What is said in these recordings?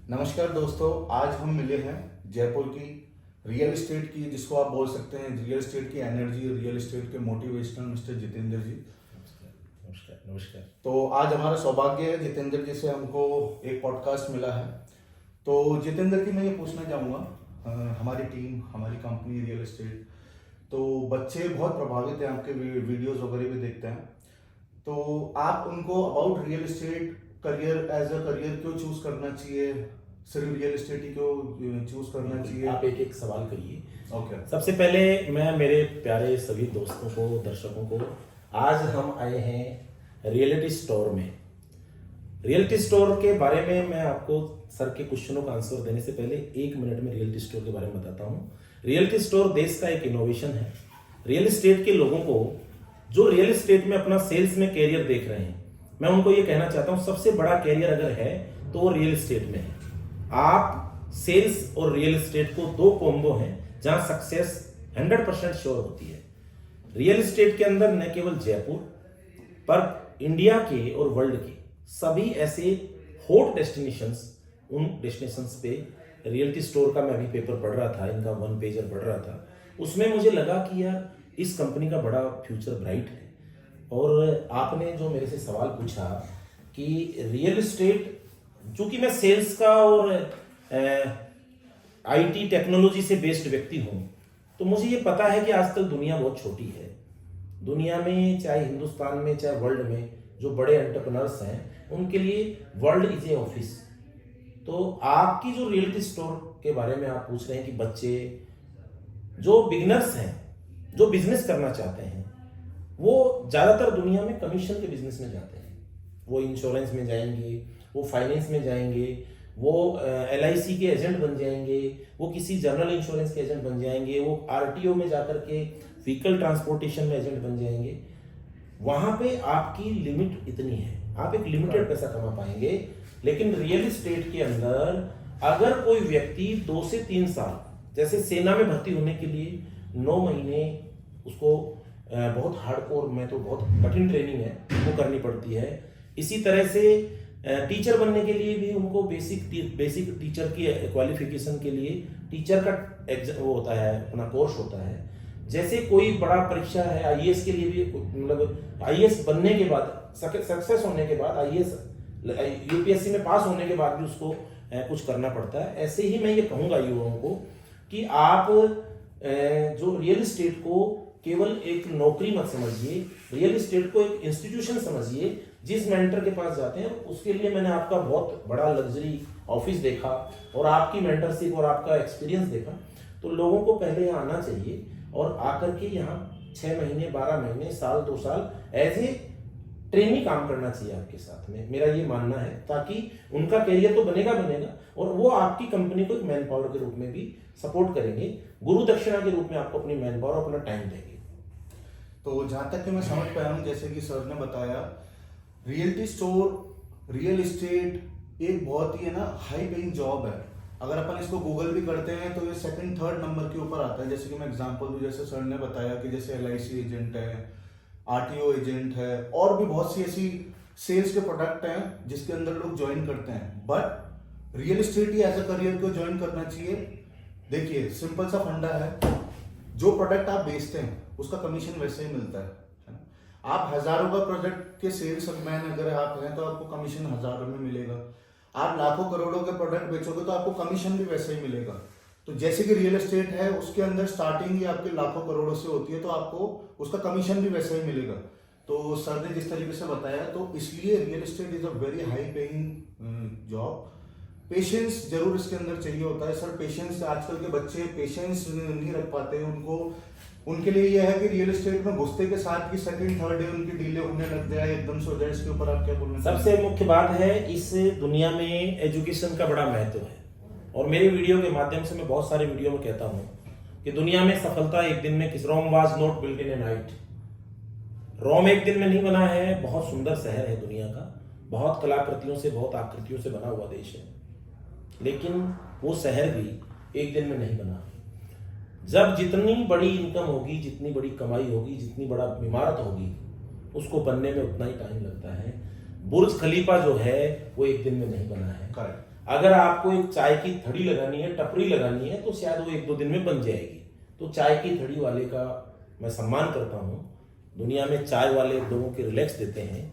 नमस्कार दोस्तों, आज हम मिले हैं जयपुर की रियल एस्टेट की, जिसको आप बोल सकते हैं रियल एस्टेट की एनर्जी, रियल एस्टेट के मोटिवेशनल मिस्टर जितेंद्र जी। नमस्कार नमस्कार। तो आज हमारा सौभाग्य है जितेंद्र जी से हमको एक पॉडकास्ट मिला है। तो जितेंद्र जी, मैं ये पूछना चाहूँगा, हमारी टीम, हमारी कंपनी रियल एस्टेट, तो बच्चे बहुत प्रभावित हैं, आपके वीडियोस वगैरह भी देखते हैं। तो आप उनको about real estate career, as a career क्यों चूज करना चाहिए, सिर्फ रियल एस्टेट ही क्यों चूज करना चाहिए? आप एक एक सवाल करिए। ओके। सबसे पहले मैं मेरे प्यारे सभी दोस्तों को, दर्शकों को, आज हम आए हैं रियलिटी स्टोर में। रियलिटी स्टोर के बारे में मैं आपको सर के क्वेश्चनों का आंसर देने से पहले 1 मिनट में रियलिटी स्टोर के बारे में बताता हूँ। रियलिटी स्टोर देश का एक इनोवेशन है। रियल एस्टेट के लोगों को जो रियल एस्टेट में अपना सेल्स में कैरियर देख रहे हैं, मैं उनको ये कहना चाहता हूँ, सबसे बड़ा कैरियर अगर है तो वो रियल एस्टेट में है। आप सेल्स और रियल एस्टेट को दो कॉम्बो हैं जहां सक्सेस 100% श्योर होती है। रियल एस्टेट के अंदर न केवल जयपुर पर इंडिया के और वर्ल्ड के सभी ऐसे हॉट डेस्टिनेशंस, उन डेस्टिनेशंस पे रियलिटी स्टोर का मैं अभी पेपर पढ़ रहा था, इनका 1 पेजर पढ़ रहा था। उसमें मुझे लगा कि यार इस कंपनी का बड़ा फ्यूचर ब्राइट है। और आपने जो मेरे से सवाल पूछा कि रियल एस्टेट, चूंकि मैं सेल्स का और आईटी टेक्नोलॉजी से बेस्ड व्यक्ति हूं, तो मुझे ये पता है कि आजकल दुनिया बहुत छोटी है। दुनिया में, चाहे हिंदुस्तान में चाहे वर्ल्ड में, जो बड़े एंटरप्रेन्योर्स हैं उनके लिए वर्ल्ड इज ए ऑफिस। तो आपकी जो रियलिटी स्टोर के बारे में आप पूछ रहे हैं कि बच्चे जो बिगिनर्स हैं, जो बिजनेस करना चाहते हैं, वो ज़्यादातर दुनिया में कमीशन के बिजनेस में जाते हैं। वो इंश्योरेंस में जाएंगे, वो फाइनेंस में जाएंगे, वो LIC के एजेंट बन जाएंगे, वो किसी जनरल इंश्योरेंस के एजेंट बन जाएंगे, वो RTO में जाकर के व्हीकल ट्रांसपोर्टेशन में एजेंट बन जाएंगे। वहाँ पे आपकी लिमिट इतनी है, आप एक लिमिटेड पैसा कमा पाएंगे। लेकिन रियल एस्टेट के अंदर अगर कोई व्यक्ति 2 से 3 साल, जैसे सेना में भर्ती होने के लिए 9 महीने उसको बहुत हार्डकोर में तो बहुत कठिन ट्रेनिंग है वो करनी पड़ती है। इसी तरह से टीचर बनने के लिए भी उनको बेसिक टीचर की क्वालिफिकेशन के लिए टीचर का वो होता है, अपना कोर्स होता है। जैसे कोई बड़ा परीक्षा है IAS के लिए भी, मतलब IAS बनने के बाद, सक्सेस होने के बाद, IAS UPSC में पास होने के बाद भी उसको कुछ करना पड़ता है। ऐसे ही मैं ये कहूँगा युवाओं को कि आप जो रियल एस्टेट को केवल एक नौकरी मत समझिए, रियल एस्टेट को एक इंस्टीट्यूशन समझिए। जिस मेंटर के पास जाते हैं उसके लिए मैंने आपका बहुत बड़ा लग्जरी ऑफिस देखा और आपकी मेंटरशिप और आपका एक्सपीरियंस देखा, तो लोगों को पहले यहाँ आना चाहिए और आकर के यहाँ 6 महीने, 12 महीने, साल, 2 साल एज ए ट्रेनी काम करना चाहिए आपके साथ में। मेरा ये मानना है, ताकि उनका करियर तो बनेगा और वो आपकी कंपनी को एक मैन पावर के रूप में भी सपोर्ट करेंगे, गुरु दक्षिणा के रूप में आपको अपनी मैन पावर, अपना टाइम देंगे। तो जहाँ तक कि मैं समझ पाया हूँ, जैसे कि सर ने बताया, रियलिटी स्टोर, रियल एस्टेट एक बहुत ही हाई पेइंग जॉब है। अगर अपन इसको गूगल भी करते हैं तो ये 2nd 3rd नंबर के ऊपर आता है। जैसे कि मैं एग्जांपल दूं, जैसे सर ने बताया कि जैसे LIC एजेंट है, RTO एजेंट है, और भी बहुत सी ऐसी सेल्स के प्रोडक्ट हैं जिसके अंदर लोग ज्वाइन करते हैं। बट रियल एस्टेट ही एज अ करियर को ज्वाइन करना चाहिए। देखिए, सिंपल सा फंडा है, जो प्रोडक्ट आप बेचते हैं उसका कमीशन वैसे ही मिलता है। आप हजारों का प्रोडक्ट के सेल्स मैन अगर आप हैं तो आपको कमीशन हजारों में मिलेगा। आप लाखों करोड़ों के प्रोडक्ट बेचोगे तो आपको कमीशन भी वैसे ही मिलेगा। तो जैसे कि रियल एस्टेट है, उसके अंदर स्टार्टिंग ही आपके लाखों करोड़ों से होती है, तो आपको उसका कमीशन भी वैसे ही मिलेगा। तो सर ने जिस तरीके से बताया, तो इसलिए real estate is a very high paying job. Patience जरूर इसके अंदर चाहिए होता है। सर, पेशेंस, आजकल के बच्चे पेशेंस नहीं रख पाते। उनके लिए यह है कि रियल एस्टेट में घुसते के साथ की 2nd 3rd डे उनकी डीले होने लग जाए, एकदम से हो जाए। इसके ऊपर आप क्या बोलना? सबसे मुख्य बात है, इस दुनिया में एजुकेशन का बड़ा महत्व है। और मेरे वीडियो के माध्यम से मैं बहुत सारे वीडियो में कहता हूँ कि दुनिया में सफलता एक दिन में, Rome was not built in a night. Rome एक दिन में नहीं बना है। बहुत सुंदर शहर है दुनिया का, बहुत कलाकृतियों से, बहुत आकृतियों से बना हुआ देश है, लेकिन वो शहर भी एक दिन में नहीं बना। जब जितनी बड़ी इनकम होगी, जितनी बड़ी कमाई होगी, जितनी बड़ा इमारत होगी, उसको बनने में उतना ही टाइम लगता है। बुर्ज खलीफा जो है वो एक दिन में नहीं बना है। करेक्ट। अगर आपको एक चाय की थड़ी लगानी है, टपरी लगानी है, तो शायद वो 1-2 दिन में बन जाएगी। तो चाय की थड़ी वाले का मैं सम्मान करता हूँ। दुनिया में चाय वाले लोगों के रिलैक्स देते हैं,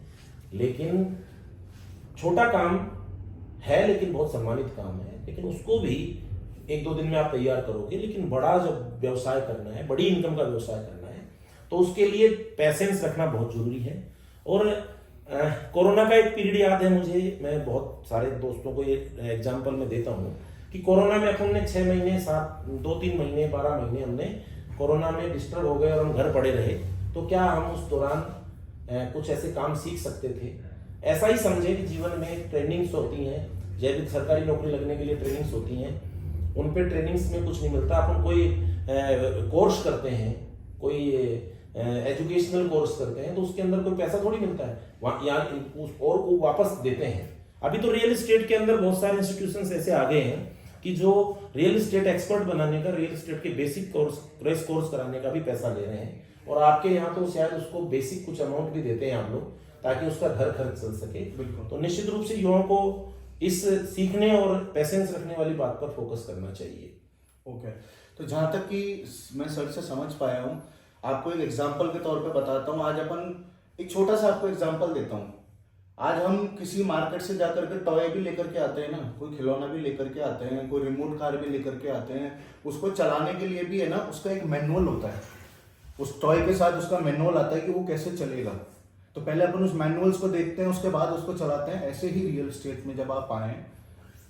लेकिन छोटा काम है लेकिन बहुत सम्मानित काम है, लेकिन उसको भी 1-2 दिन में आप तैयार करोगे। लेकिन बड़ा जब व्यवसाय करना है, बड़ी इनकम का व्यवसाय करना है, तो उसके लिए पैसेंस रखना बहुत जरूरी है। और कोरोना का एक पीरियड याद है मुझे, मैं बहुत सारे दोस्तों को ये एग्जाम्पल में देता हूँ कि कोरोना में अपन ने 6 महीने 2-3 महीने 12 महीने हमने कोरोना में डिस्टर्ब हो गए और हम घर पड़े रहे। तो क्या हम उस दौरान कुछ ऐसे काम सीख सकते थे? ऐसा ही समझे कि जीवन में ट्रेनिंग्स होती हैं, जैसे सरकारी नौकरी लगने के लिए ट्रेनिंग्स होती हैं, उन पे ट्रेनिंग्स में कुछ नहीं मिलता। अपन कोई कोर्स करते हैं, कोई एजुकेशनल कोर्स करते हैं, तो उसके अंदर कोई पैसा थोड़ी मिलता है, और वो वापस देते हैं। अभी तो रियल एस्टेट के अंदर बहुत सारे इंस्टीट्यूशंस ऐसे आ गए हैं कि जो रियल एस्टेट एक्सपर्ट बनाने का, रियल एस्टेट के बेसिक कोर्स, क्रैश कोर्स कराने का भी पैसा ले रहे हैं। और आपके यहाँ तो शायद उसको बेसिक कुछ अमाउंट भी देते हैं आप लोग, ताकि उसका घर खर्च चल सके। तो निश्चित रूप से युवाओं को इस सीखने और पैसेंस रखने वाली बात पर फोकस करना चाहिए। ओके, तो जहाँ तक कि मैं सर से समझ पाया हूँ, आपको एक एग्जाम्पल के तौर पे बताता हूँ। आज अपन एक छोटा सा आपको एग्जाम्पल देता हूँ। आज हम किसी मार्केट से जाकर के टॉय भी लेकर के आते हैं ना, कोई खिलौना भी लेकर के आते हैं, कोई रिमोट कार भी लेकर के आते हैं। उसको चलाने के लिए भी है ना, उसका एक मैनुअल होता है, उस टॉय के साथ उसका मैनुअल आता है कि वो कैसे चलेगा। तो पहले अपन उस मैनुअल्स को देखते हैं, उसके बाद उसको चलाते हैं। ऐसे ही रियल एस्टेट में जब आप आए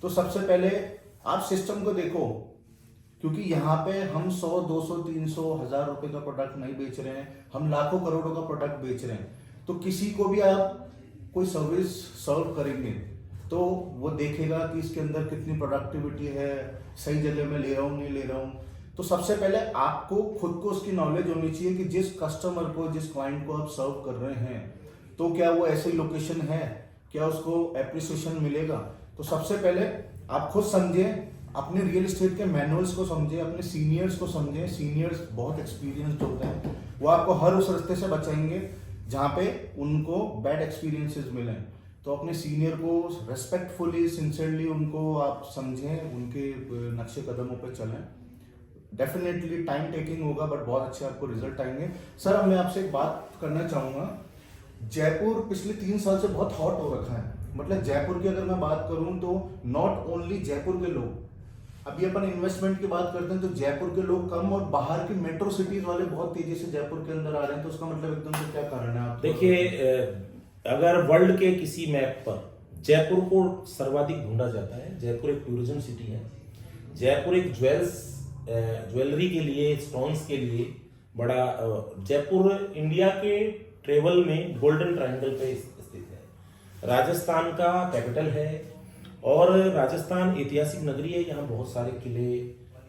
तो सबसे पहले आप सिस्टम को देखो, क्योंकि यहाँ पे हम 100, 200, 300, 1000 रुपए का प्रोडक्ट नहीं बेच रहे हैं, हम लाखों करोड़ों का प्रोडक्ट बेच रहे हैं। तो किसी को भी आप कोई सर्विस सर्व करेंगे तो वो देखेगा कि इसके अंदर कितनी प्रोडक्टिविटी है, सही जगह में ले रहा हूँ नहीं ले रहा हूँ। तो सबसे पहले आपको खुद को उसकी नॉलेज होनी चाहिए कि जिस कस्टमर को, जिस क्लाइंट को आप सर्व कर रहे हैं, तो क्या वो ऐसी लोकेशन है, क्या उसको एप्रिसिएशन मिलेगा। तो सबसे पहले आप खुद समझे, अपने रियल एस्टेट के मैनुअल्स को समझे, अपने सीनियर्स को समझे। सीनियर्स बहुत एक्सपीरियंस्ड होते हैं, वो आपको हर उस रास्ते से बचाएंगे जहाँ पे उनको बैड एक्सपीरियंसेस मिले। तो अपने सीनियर को रेस्पेक्टफुली, सिंसियरली उनको आप समझें, उनके नक्शे कदमों पर चलें। डेफिनेटली टाइम टेकिंग होगा, बट बहुत अच्छे आपको रिजल्ट आएंगे। सर, अब मैं आपसे एक बात करना चाहूँगा। जयपुर पिछले 3 साल से बहुत हॉट हो रखा है। मतलब जयपुर की अगर मैं बात करूं तो नॉट ओनली जयपुर के लोग, अभी अपन इन्वेस्टमेंट की बात करते हैं तो जयपुर के लोग कम और बाहर की मेट्रो सिटीज वाले बहुत तेजी से जयपुर के अंदर आ रहे हैं। तो उसका मतलब एकदम से क्या कारण है? आप देखिए, अगर वर्ल्ड के किसी मैप पर जयपुर को सर्वाधिक ढूंढा जाता है, जयपुर एक टूरिज्म सिटी है। जयपुर एक ज्वेलरी के लिए, स्टोन्स के लिए बड़ा, जयपुर इंडिया के ट्रेवल में गोल्डन ट्रायंगल पे स्थित है। राजस्थान का कैपिटल है और राजस्थान ऐतिहासिक नगरी है। यहाँ बहुत सारे किले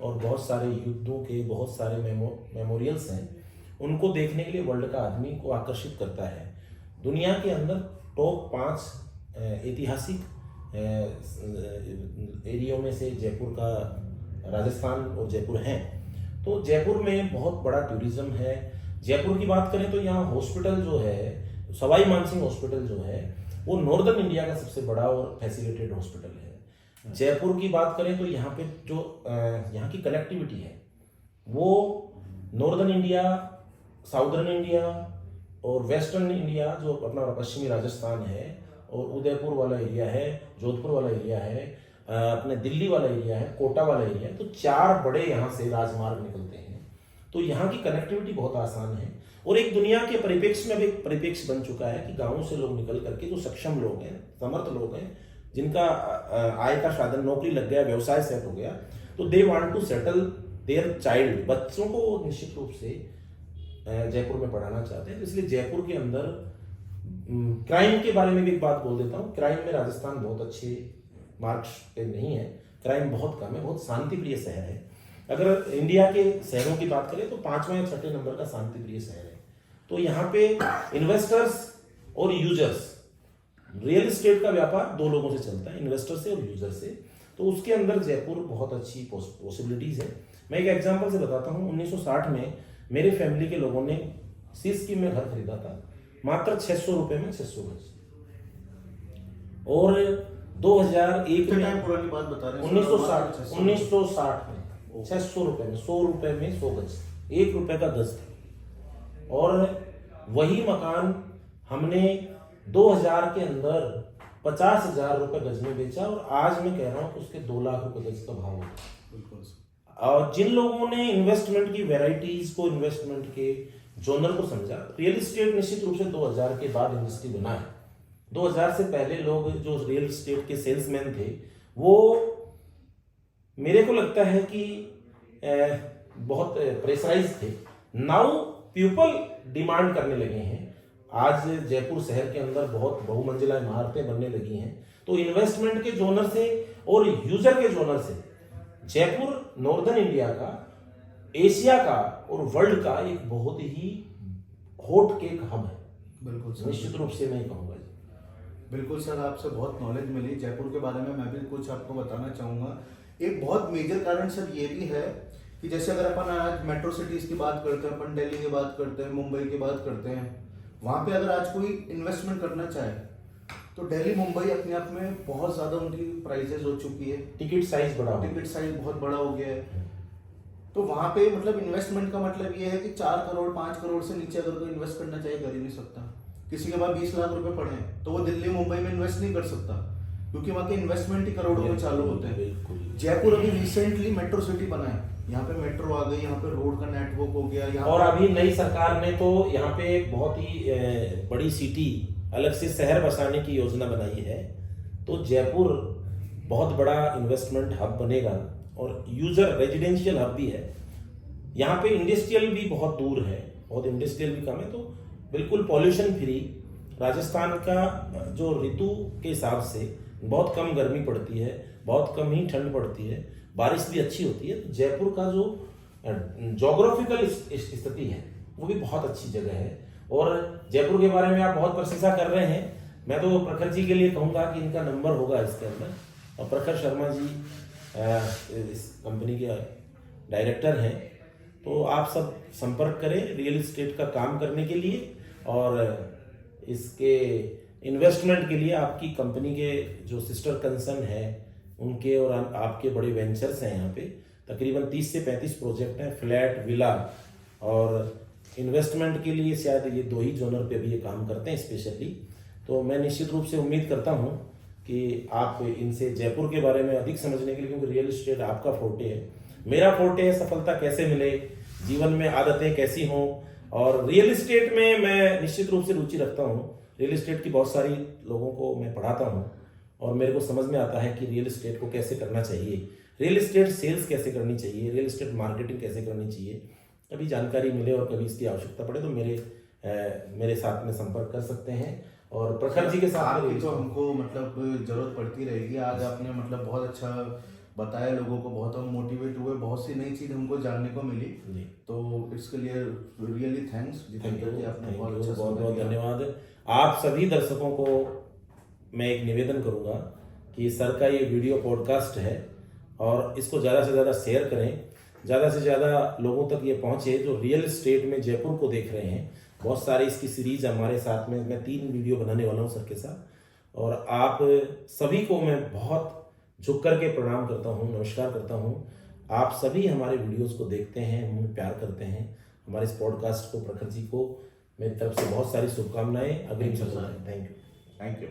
और बहुत सारे युद्धों के बहुत सारे मेमोरियल्स हैं। उनको देखने के लिए वर्ल्ड का आदमी को आकर्षित करता है। दुनिया के अंदर टॉप 5 ऐतिहासिक एरियो में से जयपुर का, राजस्थान और जयपुर हैं। तो जयपुर में बहुत बड़ा टूरिज्म है। जयपुर की बात करें तो यहाँ हॉस्पिटल जो है, सवाई मानसिंह हॉस्पिटल जो है, वो नॉर्दर्न इंडिया का सबसे बड़ा और फैसिलिटेड हॉस्पिटल है। जयपुर की बात करें तो यहाँ पे जो यहाँ की कनेक्टिविटी है वो नॉर्दर्न इंडिया, साउदर्न इंडिया और वेस्टर्न इंडिया, जो अपना पश्चिमी राजस्थान है और उदयपुर वाला एरिया है, जोधपुर वाला एरिया है, अपने दिल्ली वाला एरिया है, कोटा वाला एरिया है। तो 4 बड़े यहाँ से राजमार्ग निकलते हैं। तो यहाँ की कनेक्टिविटी बहुत आसान है। और एक दुनिया के परिप्रेक्ष्य में भी एक परिप्रेक्ष्य बन चुका है कि गांवों से लोग निकल करके, जो सक्षम लोग हैं, समर्थ लोग हैं, जिनका आय का साधन, नौकरी लग गया, व्यवसाय सेट हो गया, तो they want to settle their child, बच्चों को निश्चित रूप से जयपुर में पढ़ाना चाहते हैं। इसलिए जयपुर के अंदर क्राइम के बारे में भी एक बात बोल देता हूँ। क्राइम में राजस्थान बहुत अच्छे मार्क्स पे नहीं है, क्राइम बहुत कम है, बहुत शांति प्रिय शहर है। अगर इंडिया के शहरों की बात करें तो 5वें या 6ठे नंबर का शांति प्रिय शहर है। तो यहाँ पे इन्वेस्टर्स और यूजर्स, रियल एस्टेट का व्यापार 2 लोगों से चलता है, इन्वेस्टर से और यूजर से। तो उसके अंदर जयपुर बहुत अच्छी पॉसिबिलिटीज है। मैं एक एग्जांपल से बताता हूँ। 1960 में मेरे फैमिली के लोगों ने सी स्कीम में घर खरीदा था, मात्र 600 रुपए में 600 गज। और 2001 कितने में टाइम पुरानी बात बता रहे हैं? 1960 में 600 रुपए में 100 रुपए में 100 गज, 1 रुपए का गज था। और वही मकान हमने 2000 के अंदर 50,000 रुपए गज में बेचा, और आज मैं कह रहा हूँ उसके 2 लाख रुपए गज का भाव होता है। बिल्कुल। और जिन लोगों ने इन्वेस्टमेंट की वैरायटीज को, इन्वेस्टमेंट के जोनर को समझा, रियल एस्टेट निश्चित रूप से 2000 के बाद इंडस्ट्री बना है। 2000 से पहले लोग जो रियल एस्टेट के सेल्समैन थे, वो मेरे को लगता है कि बहुत प्रेशराइज थे। नाउ पीपल डिमांड करने लगे हैं। आज जयपुर शहर के अंदर बहुत बहुमंजिला इमारतें बनने लगी हैं। तो इन्वेस्टमेंट के जोनर से और यूजर के जोनर से जयपुर नॉर्दर्न इंडिया का, एशिया का और वर्ल्ड का एक बहुत ही हॉट केक हब है। बिल्कुल सर, निश्चित रूप से मैं कहूँगा। बिल्कुल सर, आपसे बहुत नॉलेज मिली जयपुर के बारे में। मैं भी कुछ आपको बताना चाहूँगा। एक बहुत मेजर कारण सर ये भी है कि जैसे अगर अपन आज मेट्रो सिटीज़ की बात करते हैं, अपन दिल्ली की बात करते हैं, मुंबई की बात करते हैं, वहाँ पे अगर आज कोई इन्वेस्टमेंट करना चाहे तो दिल्ली मुंबई अपने आप में बहुत ज़्यादा उनकी प्राइजेस हो चुकी है, टिकट साइज बड़ा हो गया। टिकट साइज बहुत बड़ा हो गया है। तो वहाँ पे मतलब इन्वेस्टमेंट का मतलब ये है कि 4 करोड़ 5 करोड़ से नीचे अगर कोई इन्वेस्ट करना चाहे कर ही नहीं सकता। किसी के पास 20 लाख रुपए पड़े हैं तो वो दिल्ली मुंबई में इन्वेस्ट नहीं कर सकता, क्योंकि वहाँ के इन्वेस्टमेंट ही करोड़ों में चालू होते हैं। बिल्कुल। जयपुर अभी रिसेंटली मेट्रो सिटी बना है, यहाँ पे मेट्रो आ गई, यहाँ पे रोड का नेटवर्क हो गया यहाँ और अभी नई सरकार ने तो यहाँ पे एक बहुत ही बड़ी सिटी, अलग से शहर बसाने की योजना बनाई है। तो जयपुर बहुत बड़ा इन्वेस्टमेंट हब बनेगा और यूजर रेजिडेंशियल हब भी है। यहाँ पे इंडस्ट्रियल भी बहुत दूर है, बहुत इंडस्ट्रियल भी कम है, तो बिल्कुल पॉल्यूशन फ्री। राजस्थान का जो ऋतु के हिसाब से बहुत कम गर्मी पड़ती है, बहुत कम ही ठंड पड़ती है, बारिश भी अच्छी होती है। तो जयपुर का जो जोग्राफिकल स्थिति है वो भी बहुत अच्छी जगह है। और जयपुर के बारे में आप बहुत प्रशंसा कर रहे हैं। मैं तो प्रखर जी के लिए कहूँगा कि इनका नंबर होगा इसके अंदर, और प्रखर शर्मा जी इस कंपनी के डायरेक्टर हैं। तो आप सब संपर्क करें रियल एस्टेट का काम करने के लिए, और इसके इन्वेस्टमेंट के लिए आपकी कंपनी के जो सिस्टर कंसर्न है उनके और आपके बड़े वेंचर्स हैं। यहाँ पे तकरीबन 30 से 35 प्रोजेक्ट हैं, फ्लैट, विला, और इन्वेस्टमेंट के लिए शायद ये 2 ही जोनर पे भी ये काम करते हैं स्पेशली। तो मैं निश्चित रूप से उम्मीद करता हूँ कि आप इनसे जयपुर के बारे में अधिक समझने के लिए, क्योंकि रियल एस्टेट आपका फोर्टे है, मेरा फोर्टे है, सफलता कैसे मिले, जीवन में आदतें कैसी हों। और रियल एस्टेट में मैं निश्चित रूप से रुचि रखता हूँ। रियल एस्टेट की बहुत सारी लोगों को मैं पढ़ाता हूँ और मेरे को समझ में आता है कि रियल एस्टेट को कैसे करना चाहिए, रियल एस्टेट सेल्स कैसे करनी चाहिए, रियल एस्टेट मार्केटिंग कैसे करनी चाहिए। कभी जानकारी मिले और कभी इसकी आवश्यकता पड़े तो मेरे साथ में संपर्क कर सकते हैं। और प्रखर जी के साथ आपकी तो हमको मतलब जरूरत पड़ती रहेगी। आज आपने मतलब बहुत अच्छा बताया, लोगों को बहुत हम मोटिवेट हुए, बहुत सी नई चीज हमको जानने को मिली। तो इसके लिए रियली थैंक्स जितेंद्र जी, आपने बहुत अच्छा, बहुत बहुत धन्यवाद। आप सभी दर्शकों को मैं एक निवेदन करूंगा कि सर का ये वीडियो पॉडकास्ट है और इसको ज़्यादा से ज़्यादा शेयर करें, ज़्यादा से ज़्यादा लोगों तक ये पहुँचे जो रियल एस्टेट में जयपुर को देख रहे हैं। बहुत सारी इसकी सीरीज हमारे साथ में, मैं 3 वीडियो बनाने वाला हूँ सर के साथ, और आप सभी को मैं बहुत झुक करके प्रणाम करता हूँ, नमस्कार करता हूँ। आप सभी हमारे वीडियोस को देखते हैं, हमें प्यार करते हैं। हमारे इस पॉडकास्ट को, प्रखर जी को मेरी तरफ से बहुत सारी शुभकामनाएं, अग्रिम सफलताएं। Thank you.